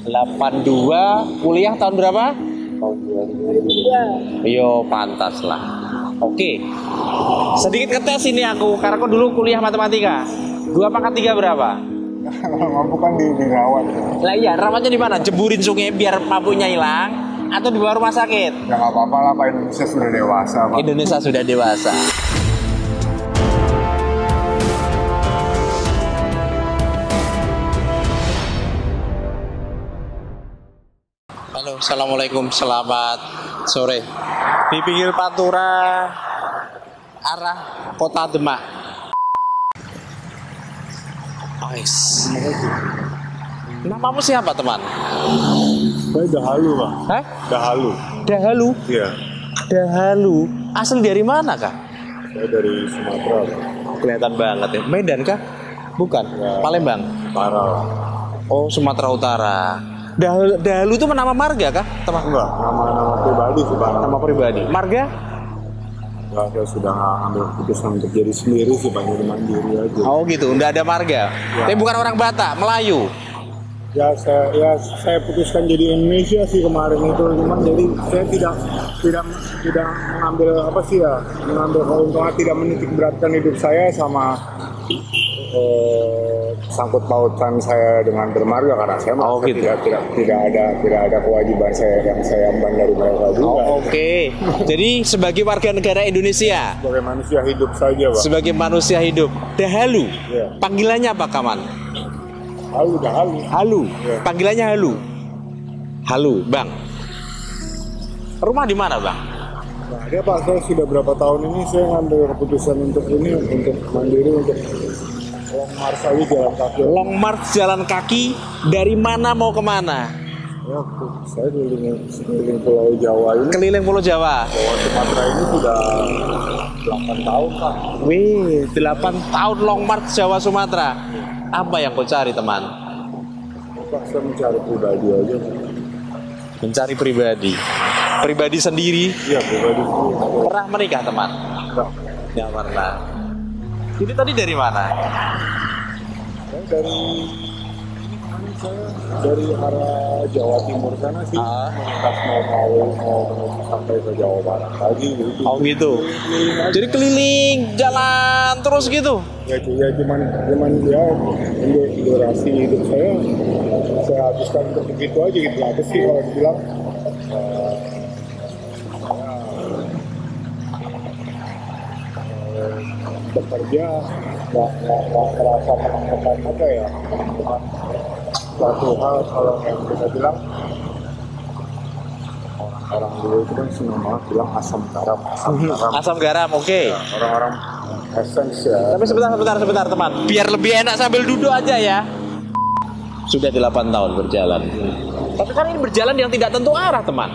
82, kuliah tahun berapa? Tahun 2002. Yo, pantas lah. Oke. Sedikit ngetes ini aku, karena aku dulu kuliah matematika. 2 pangkat 3 berapa? Mampu kan dirawat. Lah iya, rawatnya di mana? Jeburin sungai biar papunya hilang atau di bawah rumah sakit? Ya nggak apa-apa lah, Pak. Indonesia sudah dewasa, Pak. Indonesia sudah dewasa. Halo, assalamualaikum, selamat sore. Di pinggir Pantura, arah Kota Demak. Nice. Namamu siapa, teman? Saya Dahalu, Pak. Hah? Dahalu. Dahalu. Iya. Dahalu. Asal dari mana, kah? Saya dari Sumatera, Pak. Kelihatan banget ya. Medan kah? Bukan. Ya. Palembang. Parah. Oh, Sumatera Utara. Dahalu itu nama marga kah, teman? Enggak, nama pribadi sih, Pak. Nama pribadi. Marga? Enggak, saya sudah ambil keputusan untuk jadi sendiri sih, Pak. Jadi mandiri aja. Oh gitu, nggak ada marga. Ya. Tapi bukan orang Batak, Melayu. Ya saya putuskan jadi Indonesia sih kemarin itu, cuman jadi saya tidak mengambil mengambil keuntungan, tidak menitik beratkan hidup saya sama sangkut pautan saya dengan bermarga, karena saya merasa gitu. tidak ada kewajiban saya yang saya emban dari mereka juga. Oke. Jadi sebagai warga negara Indonesia, Sebagai manusia hidup saja, Pak. sebagai manusia hidup, Dahalu. Ya. Panggilannya apa, Kaman? Dahalu. Halu. Ya. Panggilannya Halu. Halu, Bang. Rumah di mana, Bang? Nah, dia Pak, saya sudah berapa tahun ini saya ngambil keputusan untuk mandiri, untuk long march aja jalan kaki. Long march jalan kaki dari mana mau kemana? Ya, saya keliling Pulau Jawa ini. Keliling Pulau Jawa. Jawa Sumatera ini sudah 8 tahun, Pak. Wih, 8 tahun long march Jawa Sumatera. Apa yang kau cari, teman? Pak, saya mencari pribadi aja, Pak. Mencari pribadi. Pribadi sendiri. Iya, pribadi sendiri. Pernah menikah, teman? Enggak. Ya, pernah. Ini tadi dari mana? Saya dari arah Jawa Timur sana sih, melintas mau sampai ke Jawa Barat lagi gitu. Oh gitu. Jadi keliling jalan terus gitu. Ya cuman ya durasi hidup saya habiskan untuk begitu aja gitu. Apa sih kalau dibilang bekerja nggak merasa menemukan apa ya, menemukan suatu hal. Kalau yang kita bilang orang dulu itu kan senang banget bilang asam garam. Asam garam, oke. Ya, orang-orang essence ya. Tapi sebentar teman. Biar lebih enak sambil duduk aja ya. Sudah 8 tahun berjalan. Tapi kan ini berjalan yang tidak tentu arah, teman.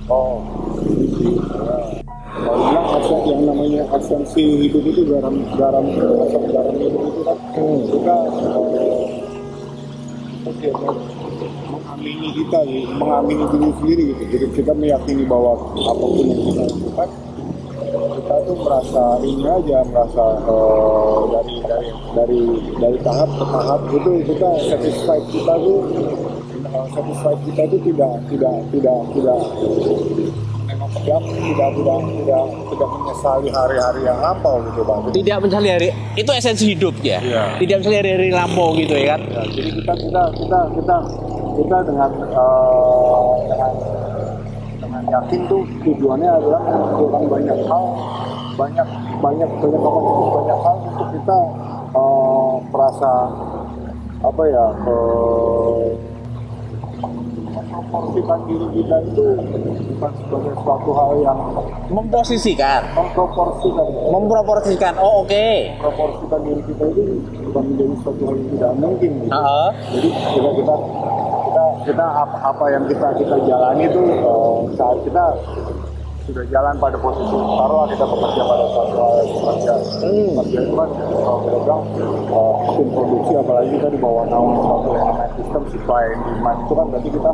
Oh, kalau bilang yang namanya esensi hidup itu asam garam hidup itu kan kita mengamini diri sendiri gitu. Jadi kita meyakini bahwa apapun yang kita lakukan, kita tuh merasa dari tahap ke tahap itu kita satisfied kita tuh tidak menyesali hari-hari yang lampau gitu, Bang. Tidak menyesali hari itu esensi hidup ya. Iya. Tidak menyesali hari-hari lampau gitu ya kan. Ya, jadi kita dengan yakin tuh tujuannya adalah melakukan banyak hal untuk kita merasa apa ya, memproporsikan diri kita itu bukan sebagai suatu hal yang Memproporsikan. Oh, oke. memproporsikan diri kita itu bukan menjadi suatu hal yang tidak mungkin gitu. Jadi kita apa yang kita jalani itu saat kita sudah jalan pada posisi, taruhlah kita bekerja pada suatu hal yang bekerja itu kan kalau kita bilang mesin produksi, apalagi kita di bawah naungan suatu yang namanya sistem supply and demand, itu kan berarti kita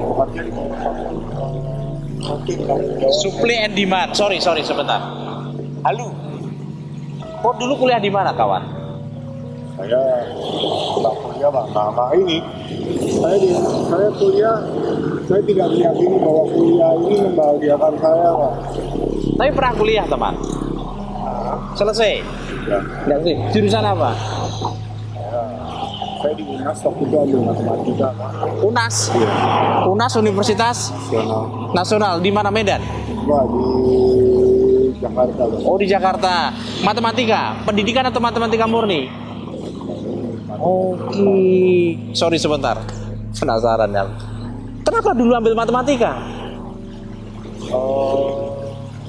bekerja di bawah Supply and demand. Sorry sebentar. Halo. Kok dulu kuliah di mana, kawan? saya sudah kuliah, Bang. Nah, ini Saya kuliah, saya tidak meyakini bahwa kuliah ini membahagiakan saya, Pak. Tapi pernah kuliah, teman? Selesai? Ya. Nggak sih? Jurusan apa? Saya di UNAS waktu itu ambil matematika, Pak. UNAS? Iya. UNAS Universitas Nasional. Nasional, di mana Medan? Pak, di Jakarta, Pak. Oh, di Jakarta. Matematika? Pendidikan atau matematika murni? Oke. Sorry sebentar. Penasaran ya. Kenapa dulu ambil matematika?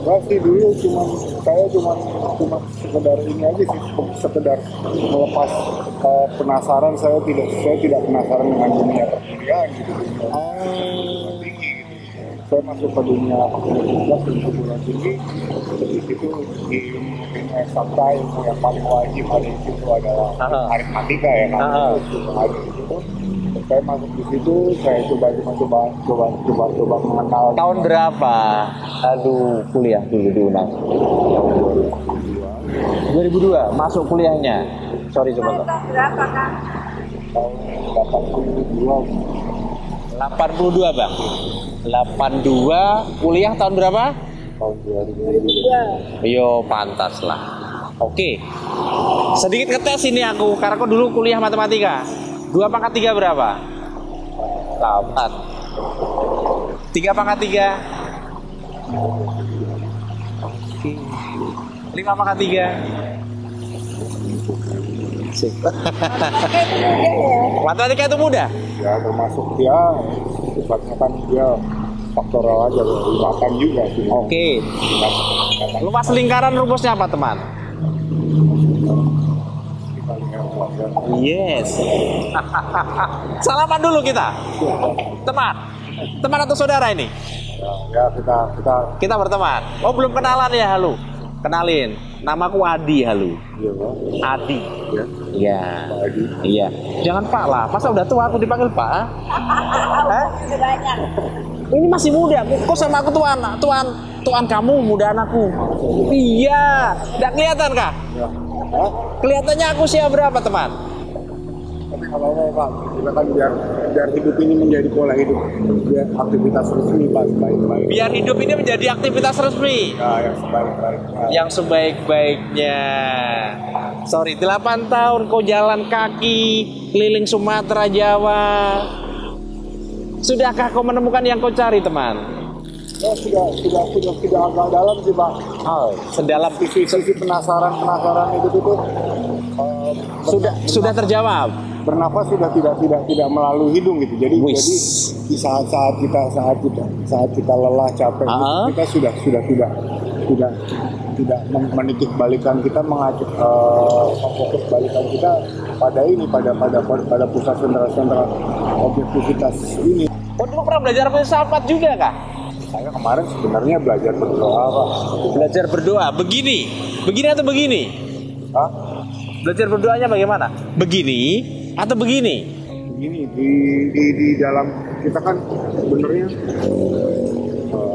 Enggak sih, dulu saya cuma sekedar ini aja sih, sekedar melepas penasaran. Saya tidak penasaran dengan dunia perkuliahan gitu. Saya masuk ke dunia fakultas dan perguruan tinggi. Di situ di ilmu eksakta yang paling wajib ada di situ adalah aritmatika ya kan. Saya masuk di situ, saya coba mengenal. Tahun berapa? Aduh, kuliah dulu di UNAS. 2002 masuk kuliahnya. Sorry sebentar. Tahun berapa, Kang? Tahun 82. 82, Bang. 82 kuliah tahun berapa? Tahun 2002. Yo, pantas lah. Oke. Sedikit ngetes ini aku, karena aku dulu kuliah matematika. 2 pangkat 3 berapa? 8. 3 pangkat 3. 5 pangkat 3. Sip. Matematika itu mudah. Ya termasuk dia sifatnya kan dia faktoral aja, 8 juga sih. Oke. Luas lingkaran rumusnya apa, teman? Yes. Salaman dulu kita. Teman atau saudara ini? Ya Kita berteman. Oh, belum kenalan ya, halo. Kenalin. Namaku Adi, halo. iya, Pak. Adi. Ya. Iya. Pak Adi. Iya. Jangan Pak lah. Masa udah tua aku dipanggil Pak? Hah? Banyak. Ini masih muda. Kok sama aku tuan kamu, muda anakku. Iya. Nggak kelihatan kah? Ya. Hah? Kelihatannya aku usia berapa, teman? Tapi kalau mau Pak, kita kan biar hidup ini menjadi pola hidup, biar aktivitas resmi Pak, sebaik-baik. Biar hidup ini menjadi aktivitas resmi. Nah, yang sebaik-baik. Yang sebaik-baiknya. Sorry, 8 tahun kau jalan kaki keliling Sumatera, Jawa. Sudahkah kau menemukan yang kau cari, teman? Ya, sudah agak dalam sih Pak. Oh, sedalam Sisi penasaran itu sudah terjawab. bernafas sudah tidak melalui hidung gitu. Jadi di saat kita lelah, capek, kita sudah tidak menitik balikan kita, mengajak fokus balikan kita pada pusat sentra objektivitas ini. Oh, dulu pernah belajar filsafat juga kah? Saya kemarin sebenarnya belajar berdoa, Pak. Belajar berdoa begini atau begini? Hah? Belajar berdoanya bagaimana? Begini atau begini? Begini di dalam kita kan sebenarnya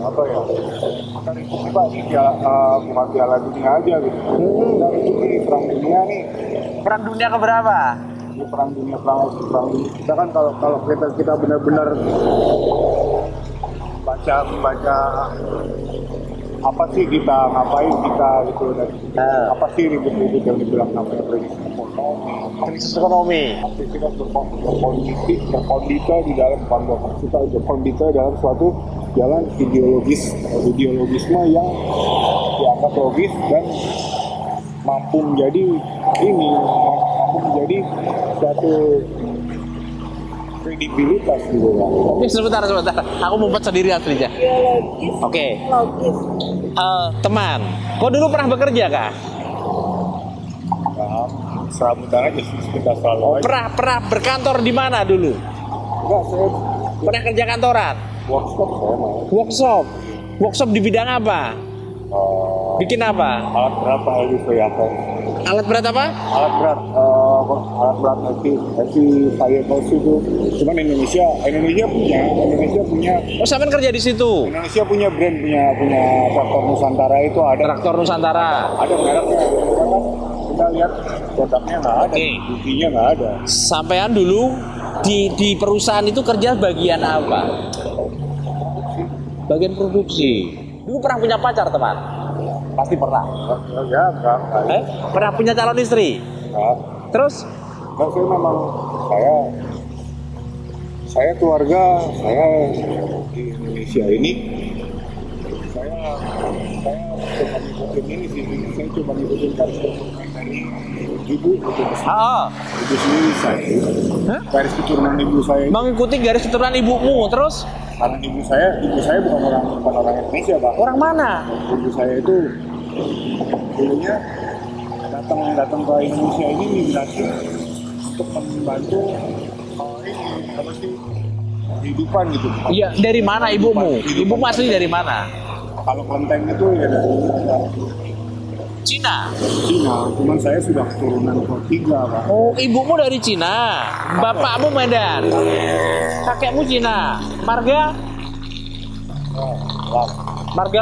apa ya? Kita ikuti Pak ini bukan piala dunia aja gitu. Kita ikuti perang dunia nih. Perang dunia keberapa? Ini perang dunia. Kita kan kalau kita benar-benar baca apa sih kita ngapain kita gitu, dan apa sih ribut-ribut yang dibilang namanya krisis ekonomi, aktivitas berkondita di dalam berkondita dalam suatu jalan ideologisme yang dianggap logis dan mampu menjadi suatu kredibilitas gitu kan. Oke, sebentar. Aku mumpet sendiri aslinya. Biologis. Oke. Logis. Teman, kau dulu pernah bekerja kah? Nah, serabutan aja sih kita selalu. Pernah berkantor di mana dulu? Enggak, saya Pernah kerja kantoran? workshop saya mau. Workshop di bidang apa? Bikin apa? Alat berat Pak Elvi Soeharto. Alat berat apa? Alat berat Elvi Soeharto itu. Cuman Indonesia punya. Oh, sampean kerja di situ. Indonesia punya brand, punya traktor Nusantara itu ada. Traktor Nusantara. Ada mereknya. Kita lihat produknya nggak ada, Oke. buktinya nggak ada. Sampean dulu di perusahaan itu kerja bagian apa? Bagian produksi. Dulu pernah punya pacar, teman? Pasti pernah. Ya, enggak. Pernah punya calon istri? Enggak. Terus? Enggak, saya memang saya keluarga saya di Indonesia ini saya coba ngikutin ini sih, saya coba ngikutin garis keturunan dari ibu sendiri saya. Garis keturunan ibu saya ini, mengikuti garis keturunan ibumu, terus? karena ibu saya bukan orang Indonesia, Pak. Orang mana? Ibu saya itu dulunya datang ke Indonesia ini migrasi untuk membantu ini apa sih, kehidupan gitu. Iya, dari mana ibumu? Ibumu asli dari mana? Kalau Klenteng itu ya dari Cina. Cuman saya sudah keturunan ketiga, Pak. Oh, ibumu dari Cina, bapakmu Medan, kakekmu Cina, marga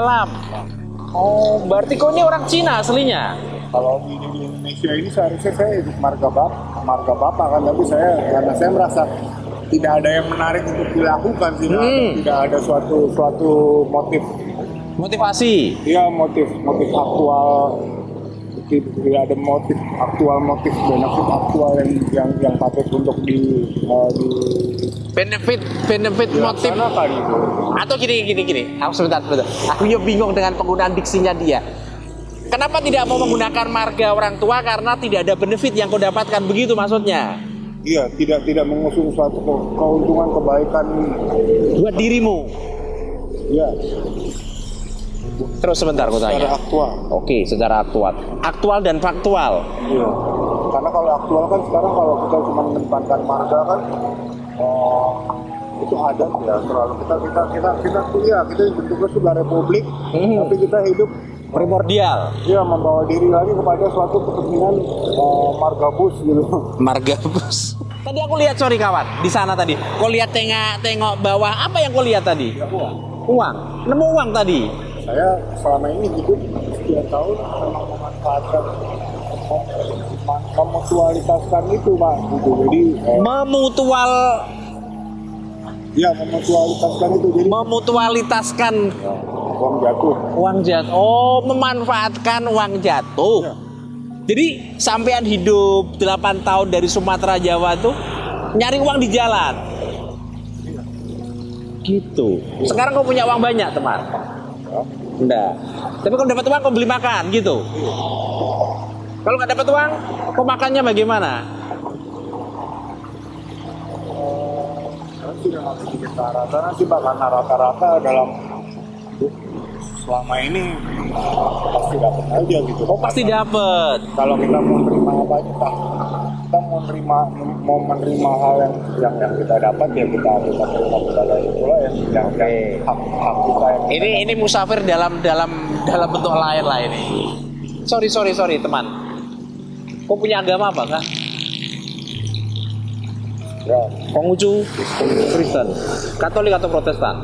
Lam. Oh, berarti kau ini orang Cina aslinya? Kalau di Indonesia ini seharusnya saya hidup marga bapak kan, tapi karena saya merasa tidak ada yang menarik untuk dilakukan sih, tidak ada suatu motivasi. Iya, motif aktual, tidak ada motif benefit aktual yang patut untuk di benefit motif kan itu. Atau gini. Aku sebentar. Aku ya bingung dengan penggunaan diksinya dia. Kenapa tidak mau menggunakan marga orang tua? Karena tidak ada benefit yang kau dapatkan, begitu maksudnya? Iya, tidak mengusung suatu keuntungan kebaikan buat dirimu. Iya. Terus sebentar aku tanya. Secara aktual. Oke, secara aktual dan faktual. Iya. Karena kalau aktual kan sekarang kalau kita cuma menempatkan marga kan itu adat ya. Terlalu kita bentuknya sudah republik, tapi kita hidup primordial. Iya, membawa diri lagi kepada suatu kepentingan margabus gitu. Margabus. Tadi aku lihat, sorry kawan, di sana tadi. Kau lihat tengok bawah, apa yang kau lihat tadi? Ya, uang. Nemu uang tadi. Saya selama ini hidup sekian tahun memang memanfaatkan memutualitaskan itu, Pak. Gitu. Jadi memutualitaskan itu. Jadi memutualitaskan uang jatuh. Oh, memanfaatkan uang jatuh. Ya. Jadi sampean hidup 8 tahun dari Sumatera Jawa tuh nyari uang di jalan. Ya. Gitu. Ya. Sekarang kau punya uang banyak, teman? Ya. Enggak. Tapi kalau dapat uang kau beli makan gitu. Ya. Kalau nggak dapat uang, kau makannya bagaimana? Sudah masih sedikit rata-rata sih, Pak, karena rata-rata dalam selama ini pasti dapat aja gitu. Oh, pasti dapat. Kalau kita mau menerima apa aja, kita mau menerima hal yang kita dapat ya kita terima pada itulah yang hak kita. Ini musafir dalam bentuk lain lah ini. Sorry teman. Kau punya agama apa kah? Ya. Konghucu Kristen, Katolik atau Protestan?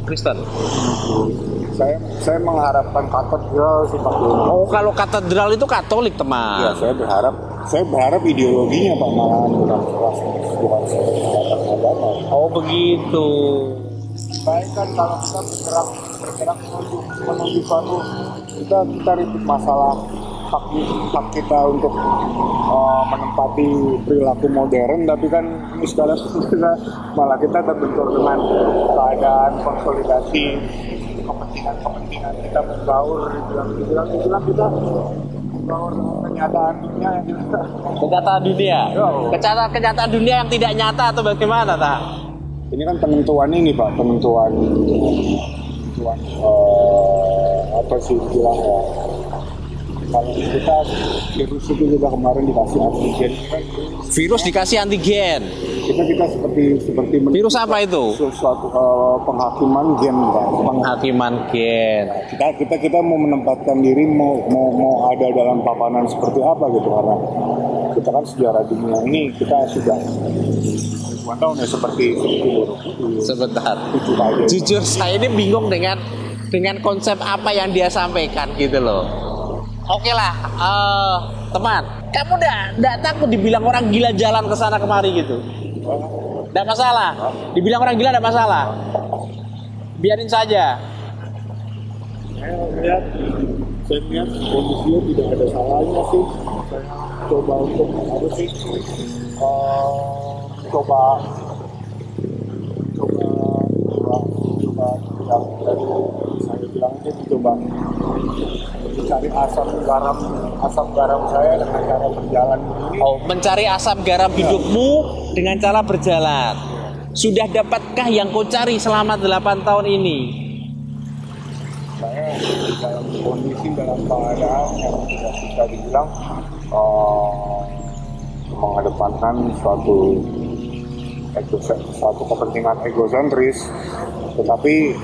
Kristen. Saya mengharapkan katedral sih, Pak. Oh, kalau katedral itu Katolik, teman. Ya, saya berharap ideologinya, Pak, malahan bukan agama. Oh, begitu. Baik kan kalau kita bergerak menuju suatu kita ribut masalah hak kita untuk menempati perilaku modern, tapi kan ini sekarang malah kita terbentur dengan keadaan konsolidasi kepentingan kita membaur, dibilang kita membaur kenyataan dunia yang kenyataan dunia. Kenyataan dunia yang tidak nyata atau bagaimana, tak? Ini kan penentuan ini, Pak, penentuan apa sih bilang ya? Kalau kita virus itu juga kemarin dikasih antigen kan. Virus dikasih antigen. Kita seperti virus apa itu? Suatu penghakiman gen, Pak. Penghakiman gen. Kita mau menempatkan diri mau ada dalam papanan seperti apa gitu, karena kita kan sejarah dunia ini kita sudah ribuan tahun ya seperti sebentar. Jujur saya ini bingung dengan konsep apa yang dia sampaikan gitu loh. Oke lah, teman, kamu enggak takut dibilang orang gila jalan ke sana kemari gitu? Tidak masalah. Dibilang orang gila tidak masalah. Biarin saja. Saya lihat kondisinya tidak ada salahnya sih. Saya coba untuk harus sih coba yang tadi saya bilang itu coba mencari asam garam saya dengan cara berjalan begini. Oh, mencari asam garam hidupmu dengan cara berjalan. Sudah dapatkah yang kau cari selama 8 tahun ini? Saya dalam kondisi, dalam keadaan yang tidak bisa dibilang mengedepankan suatu kepentingan egosentris, tetapi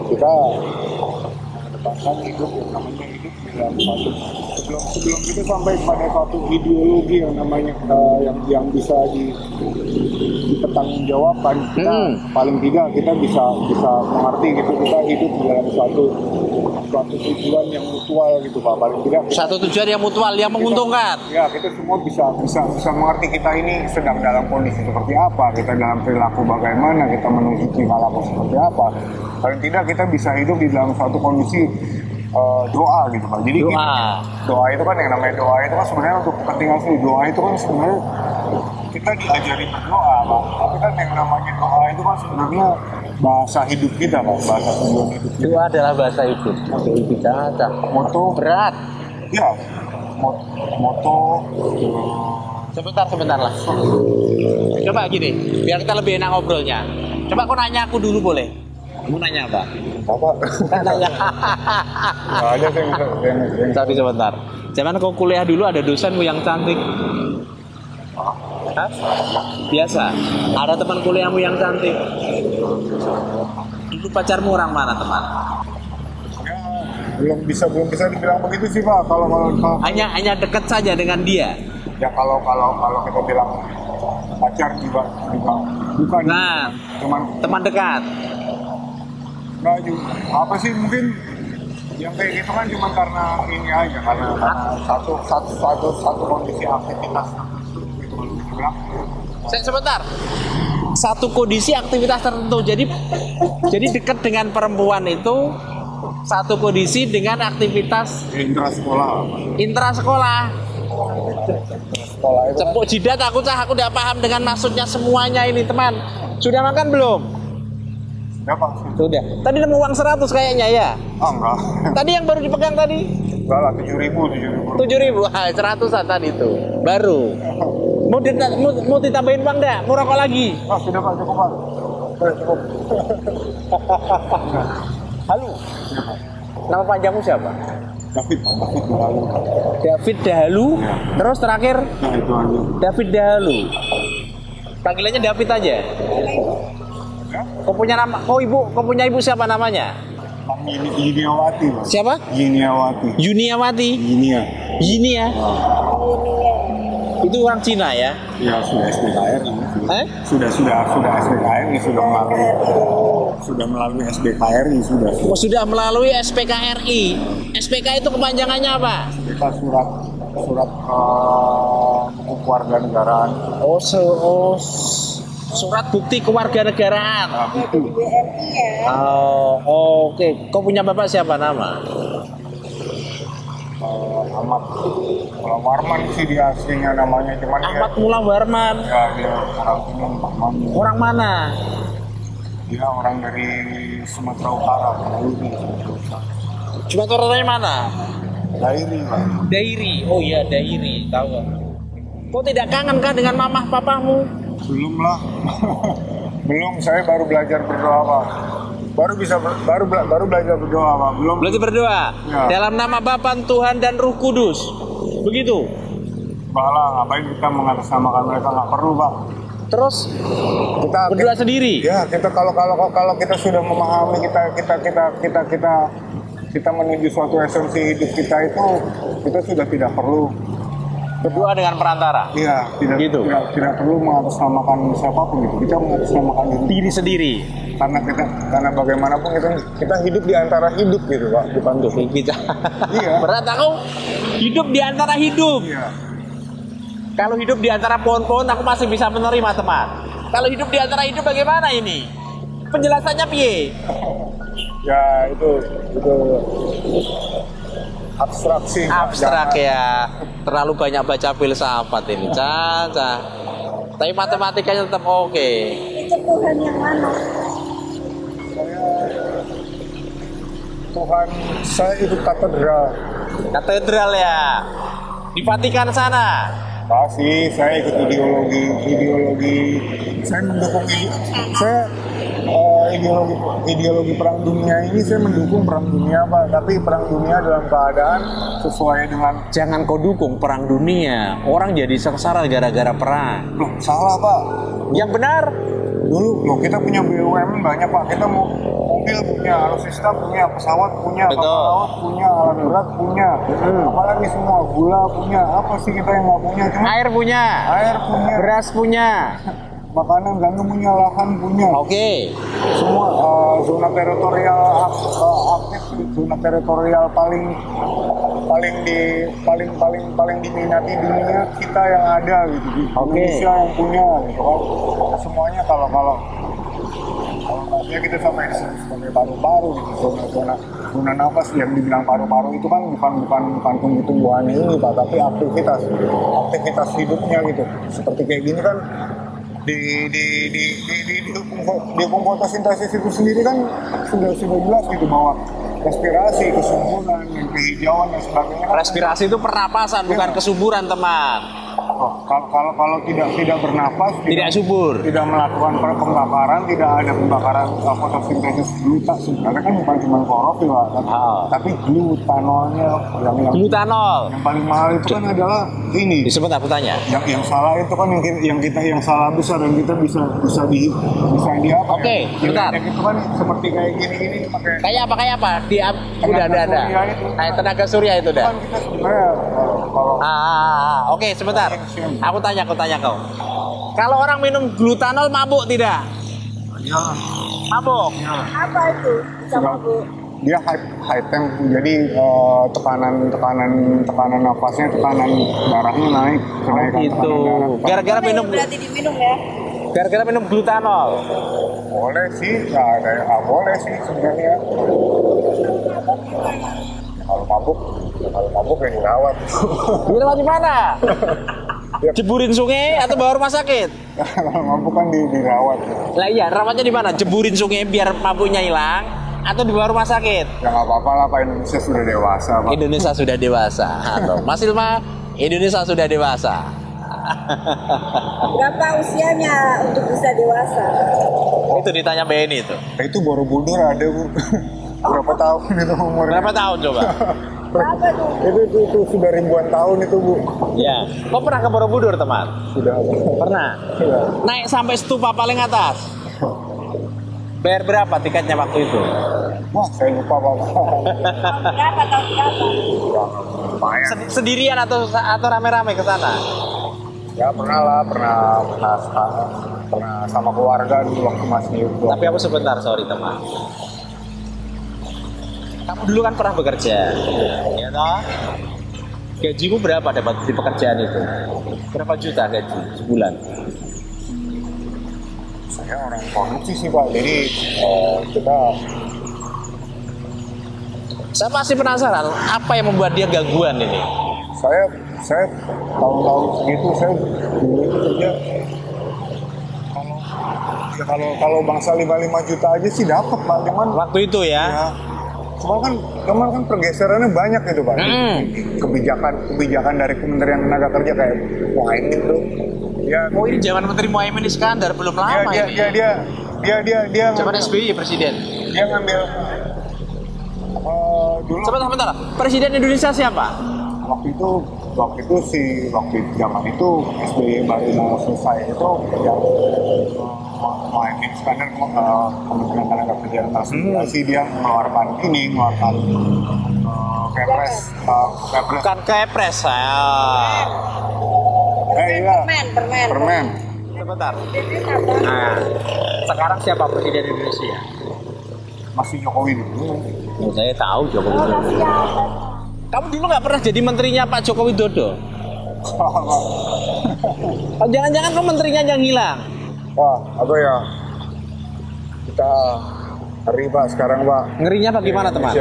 kita mengedepankan hidup yang namanya hidup dalam satu sebelum kita sampai pada suatu ideologi yang namanya yang bisa dipertanggungjawabkan, kita paling tidak kita bisa mengerti gitu, kita hidup dalam suatu tujuan yang mutual gitu Pak, paling tidak Satu tujuan yang mutual, yang menguntungkan. Ya, kita semua bisa mengerti kita ini sedang dalam kondisi seperti apa, kita dalam perilaku bagaimana, kita menuju tingkah laku seperti apa. Paling tidak kita bisa hidup di dalam suatu kondisi doa gitu Pak. Jadi doa itu kan yang namanya doa itu kan sebenarnya untuk kepentingan sendiri. Doa itu kan sebenarnya kita diajari berdoa Pak. Tapi kan yang namanya doa itu kan sebenarnya bahasa hidup kita Pak, bahasa tujuan hidup kita. Itu adalah bahasa hidup. Kita moto berat. Ya, moto. Sebentar lah. Coba gini, biar kita lebih enak ngobrolnya. Coba kau nanya aku dulu boleh? Kamu nanya apa? Apa? Nanya. Nggak ada yang Tapi sebentar. Zaman kau kuliah dulu ada dosenmu yang cantik. Hah? Biasa. Ada teman kuliahmu yang cantik. Dulu pacarmu orang mana teman? Ya, belum bisa dibilang begitu sih Pak. Kalau Hanya dekat saja dengan dia. ya kalau kita bilang pacar juga bukan. Nah, teman dekat. Nggak juga. Apa sih mungkin yang kayak gitu kan cuma karena ini aja, karena satu kondisi aktivitas gitu kalau dibilang. Sebentar. Satu kondisi aktivitas tertentu. Jadi dekat dengan perempuan itu satu kondisi dengan aktivitas intra sekolah. Cepuk jidat aku udah paham dengan maksudnya semuanya ini teman. Sudah makan belum? Sudah. Tadi nemu uang 100 kayaknya ya? Oh enggak. Tadi yang baru dipegang tadi? Enggak lah, 7.000. 7.000, 100-an tadi itu. Baru. Mau ditambahin uang enggak? Mau rokok lagi? Oh, sudah Pak, cukup Pak. Cukup. Halo. Nama panjangmu siapa? David Dahalu. David Dahalu. Ya. Terus terakhir? Nah, itu aja. David Dahalu. Panggilannya David aja. Kau punya nama, kau punya ibu siapa namanya? Yuniawati. Siapa? Yuniawati. Yinia. Itu orang Cina ya? Ya sudah SBKRI. Sudah SBKRI, sudah melalui SBKRI sudah. Oh, sudah melalui SPKRI. SPK itu kepanjangannya apa? SPK surat kewarganegaraan. Surat bukti kewarganegaraan. Nah, itu. Oke. Kau punya bapak siapa nama? Ahmad Mula Warman sih dia aslinya namanya, cuman Ahmad Mula Warman. Ya, dia orang sini. Orang mana? Dia orang dari Sumatera Utara. Sumatera Utara mana? Dairi, Pak. Dairi. Oh iya, Dairi. Tahu. Kau tidak kangen kan dengan mamah papamu? Belum lah. Belum, saya baru belajar berdoa, Pak. Baru belajar berdoa, Pak. Belum. Belajar berdoa. Ya. Dalam nama Bapa, Tuhan dan Roh Kudus. Begitu. Balah, ngapain kita mengatasnamakan mereka, nggak perlu, Pak. Terus kita berdoa sendiri. Ya, kita kalau kita sudah memahami kita menuju suatu esensi hidup kita itu, kita sudah tidak perlu berdoa dengan perantara. Iya, tidak perlu mengatasnamakan siapapun gitu. Kita mengatasnamakan diri sendiri. Karena bagaimanapun kita hidup di antara hidup gitu, Pak. Bukan kita. Iya. Berat aku hidup di antara hidup. Iya. Kalau hidup di antara pohon-pohon aku masih bisa menerima, teman. Kalau hidup di antara hidup bagaimana ini? Penjelasannya piye? Ya itu abstrak sih. Abstrak ya. Terlalu banyak baca filsafat ini, Caca. Tapi matematikanya tetap oke. Itu Tuhan yang mana? Tuhan saya itu katedral. Katedral ya. Di Vatikan sana. Pasti saya ikut ideologi. Saya mendukung ideologi perang dunia ini. Saya mendukung perang dunia, Pak. Tapi perang dunia dalam keadaan sesuai dengan. Jangan kau dukung perang dunia. Orang jadi sengsara gara-gara perang. Loh, salah, Pak. Yang benar. Dulu loh kita punya BUMN banyak, Pak. Kita mau mobil punya, alutsista punya, pesawat punya, Betul. kapal laut punya, alat berat punya, apalagi semua, gula punya. Apa sih kita yang nggak punya? Cuma Air punya. air punya, Beras punya. makanan gandum punya, lahan punya. Oke. Semua zona teritorial aktif, zona teritorial paling diminati dunia kita yang ada gitu. Indonesia yang punya gitu kan. Semuanya kalau ya kita sampai disebut sebagai paru-paru gitu, zona nafas yang dibilang paru-paru itu kan bukan tumbuh-tumbuhan ini, Pak, tapi aktivitas hidupnya gitu. Seperti kayak gini kan di hukum fotosintesis itu sendiri kan sudah jelas gitu bahwa respirasi, kesuburan, kehijauan dan sebagainya. Respirasi itu pernapasan, bukan kesuburan, teman. Kalau tidak bernafas, Tidak subur. tidak melakukan pembakaran, tidak ada pembakaran fotosintesis gluta sebenarnya kan bukan cuma klorofil, tapi glutanolnya yang Glutanol. paling mahal itu kan adalah ini. Disebut aku tanya. Yang salah itu kan yang salah besar dan kita bisa di apa? Oke, bentar. Yang itu kan seperti kayak gini pakai. Kayak apa? Udah ada. surya itu. Kayak tenaga surya itu dah. Kan kita sebenarnya kalau Oke, sebentar. Aku tanya kau. Kalau orang minum glutanol mabuk tidak? ya, Mabuk. Apa itu? Bisa mabuk. dia high temp, jadi tekanan nafasnya, tekanan darahnya naik, kenaikan Itu. tekanan darah. Gara-gara minum. Berarti diminum ya? Gara-gara minum glutanol. Boleh sih, boleh sih sebenarnya. Kalau mabuk ya dirawat. Dirawat di mana? Jeburin sungai atau bawa rumah sakit? Kalau mabuk kan dirawat. Lah iya, rawatnya di mana? Jeburin sungai biar mabuknya hilang atau dibawa rumah sakit? Ya nggak apa-apa lah, Pak, Indonesia sudah dewasa, Pak. Indonesia sudah dewasa. Halo, Mas Ilma, Indonesia sudah dewasa. Berapa usianya untuk bisa dewasa? Itu ditanya BNI itu. Itu Borobudur ada, Bu. Berapa tahun itu umurnya? Berapa tahun coba? Berapa tuh? Itu sudah ribuan tahun itu, Bu. Ya. Kau pernah ke Borobudur, teman? Sudah. Pernah. Iya. Naik sampai stupa paling atas. Bayar berapa tiketnya waktu itu? Wah, saya lupa, Pak. Berapa tahun berapa? Lumayan. Sendirian atau rame-rame ke sana? Ya pernah sama keluarga dulu waktu masih hidup. Tapi aku sebentar, sorry teman. Kamu dulu kan pernah bekerja, ya toh? Gajimu berapa dapat di pekerjaan itu? Berapa juta gaji sebulan? Saya orang korupsi sih, Pak. Jadi Saya masih penasaran apa yang membuat dia gangguan ini. saya tahun-tahun segitu saya dulu itu kerja kalau bangsa 55 juta aja sih dapat, Pak. Cuman Waktu itu ya. Cuman kan pergeserannya banyak gitu, Pak. Kebijakan dari Kementerian Tenaga Kerja kayak Muhaimin tuh. Ya, Oh ini zaman Menteri Muhaimin Iskandar belum lama ini. dia Zaman SBY presiden. dia ngambil dulu Sebentar. Presiden Indonesia siapa? waktu zaman itu SBY baru mau selesai itu yang Muhaimin Iskandar Kementerian Tenaga Kerja dan Transmigrasi dia mengeluarkan Kepres. Bukan Kepres saya. Permen. Sebentar. Ini apa? Nah, sekarang siapa presiden Indonesia? Masih Jokowi dulu. Saya tahu Jokowi Widodo. Kamu dulu nggak pernah jadi menterinya Pak Joko Widodo? Oh, jangan-jangan kok menterinya yang hilang? Wah, apa ya? Kita ngeri Pak sekarang Pak. Ngerinya bagaimana teman?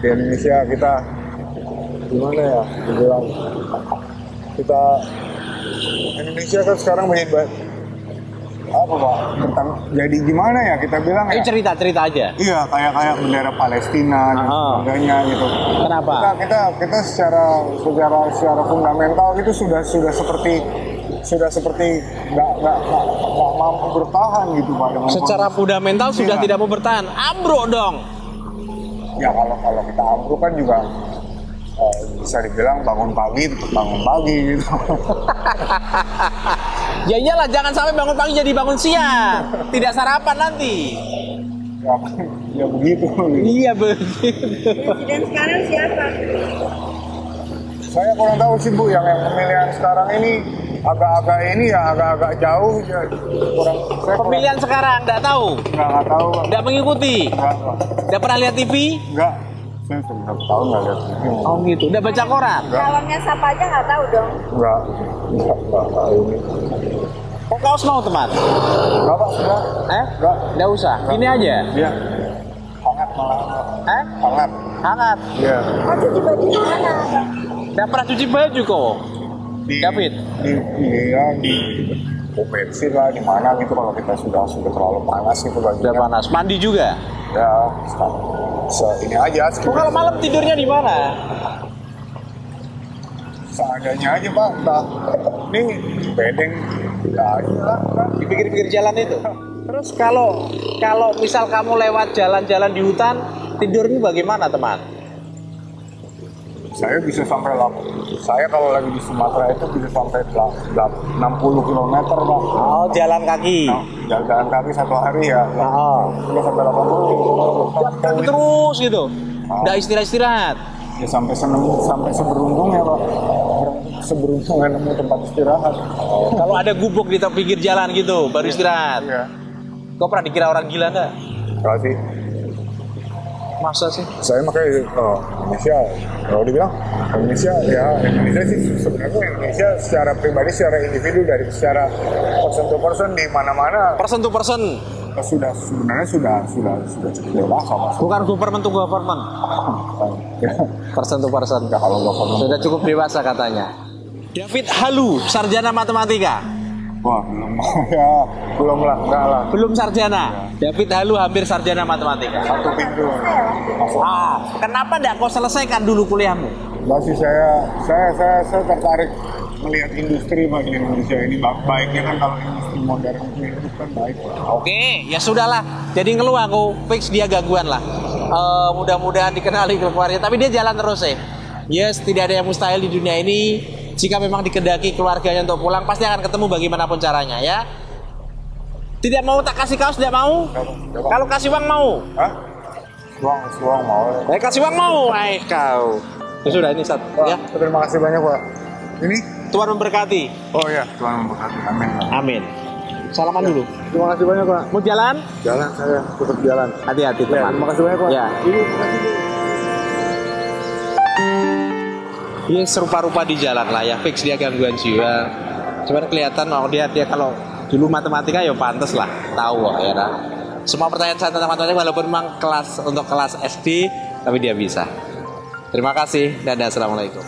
Di Indonesia kita gimana ya? Dibilang kita Indonesia kan sekarang banyak apa Pak? Tentang jadi gimana ya kita bilang Ayo ya? cerita aja. Iya, kayak bendera Palestina dan sebagainya gitu. Kenapa? Kita secara fundamental itu sudah seperti nggak mampu bertahan gitu Pak dengan Secara kondisi. fundamental sudah Iya. tidak mau bertahan. Ambruk dong. Ya kalau kita ambruk kan juga bisa dibilang bangun pagi gitu. Ya iyalah, jangan sampai bangun pagi jadi bangun siang. Tidak sarapan nanti. ya begitu. Iya begitu. Presiden sekarang siapa? Saya kurang tahu sih Bu, yang pemilihan sekarang ini agak jauh ya. Pemilihan sekarang nggak tahu, Nggak tahu. nggak mengikuti, nggak pernah lihat TV. Enggak. Saya sudah berapa tahun nggak lihat TV. Oh gitu, udah baca koran. Calonnya siapa aja nggak tahu dong. Enggak tahu ini. Kok kaos mau teman? Enggak Pak, sudah. Enggak. Nggak usah. Gini aja. Iya. Hangat malah. Hangat. Hangat. Iya. Oh, cuci baju di mana? Nggak pernah cuci baju kok. David. Di bensin lah, di mana gitu kalau kita sudah terlalu panas gitu bajunya. Udah panas. Mandi juga. Ya, ini aja. Kok kalau malam tidurnya di mana? Seadanya aja Pak, entah ini bedeng ya aja lah. Di pinggir-pinggir jalan itu. Terus kalau misal kamu lewat jalan-jalan di hutan, tidurnya bagaimana teman? Saya bisa sampai saya kalau lagi di Sumatera itu bisa sampai 60 km Pak. Oh, jalan kaki. Jalan kaki satu hari ya. Bisa sampai 80 Jalan kaki terus gitu. Nggak istirahat. Ya sampai seberuntung ya Pak. Seberuntung nemu tempat istirahat. Kalau ada gubuk di pinggir jalan gitu, baru istirahat. Iya. Kau pernah dikira orang gila nggak? Kalau sih Masa sih? saya makanya Indonesia, kalau dibilang Indonesia sih sebenarnya secara pribadi, secara individu, dari secara person to person di mana-mana Person to person. sebenarnya sudah cukup dewasa Mas. Bukan government to government. Ya, Person to person. ya kalau government. Sudah cukup dewasa katanya. David Halu, sarjana matematika. Wah, belum lah, enggak lah. Belum sarjana. David Halu hampir sarjana matematika. Satu pintu. Kenapa enggak kau selesaikan dulu kuliahmu? Enggak sih, saya tertarik melihat industri Pak di Indonesia ini. Baiknya kan kalau industri modern itu kan baik. Oke, ya sudahlah. Jadi ngeluh aku, fix dia gangguan lah. Mudah-mudahan dikenali keluarga, tapi dia jalan terus ya. Yes, tidak ada yang mustahil di dunia ini. Jika memang dikehendaki keluarganya untuk pulang, pasti akan ketemu bagaimanapun caranya ya. Tidak mau tak kasih kaos, tidak mau? Kalau kasih uang mau? Hah? Uang mau. Kasih uang mau? Kau. Ya sudah, ini satu. Pak, Ya. terima kasih banyak Pak. Ini? Tuhan memberkati. Oh ya, Tuhan memberkati. Amin. Amin. Salaman dulu. Terima kasih banyak Pak. Mau jalan? Jalan saya, tetap jalan. Hati-hati Ya, teman. terima kasih banyak Pak. Ya. Ini Dia serupa-rupa di jalan lah ya, fix dia gangguan jiwa. Cuman kelihatan dia kalau dulu matematika ya pantas lah, tahu kok ya. Semua pertanyaan saya tentang matematika walaupun memang untuk kelas SD, tapi dia bisa. Terima kasih dan assalamualaikum.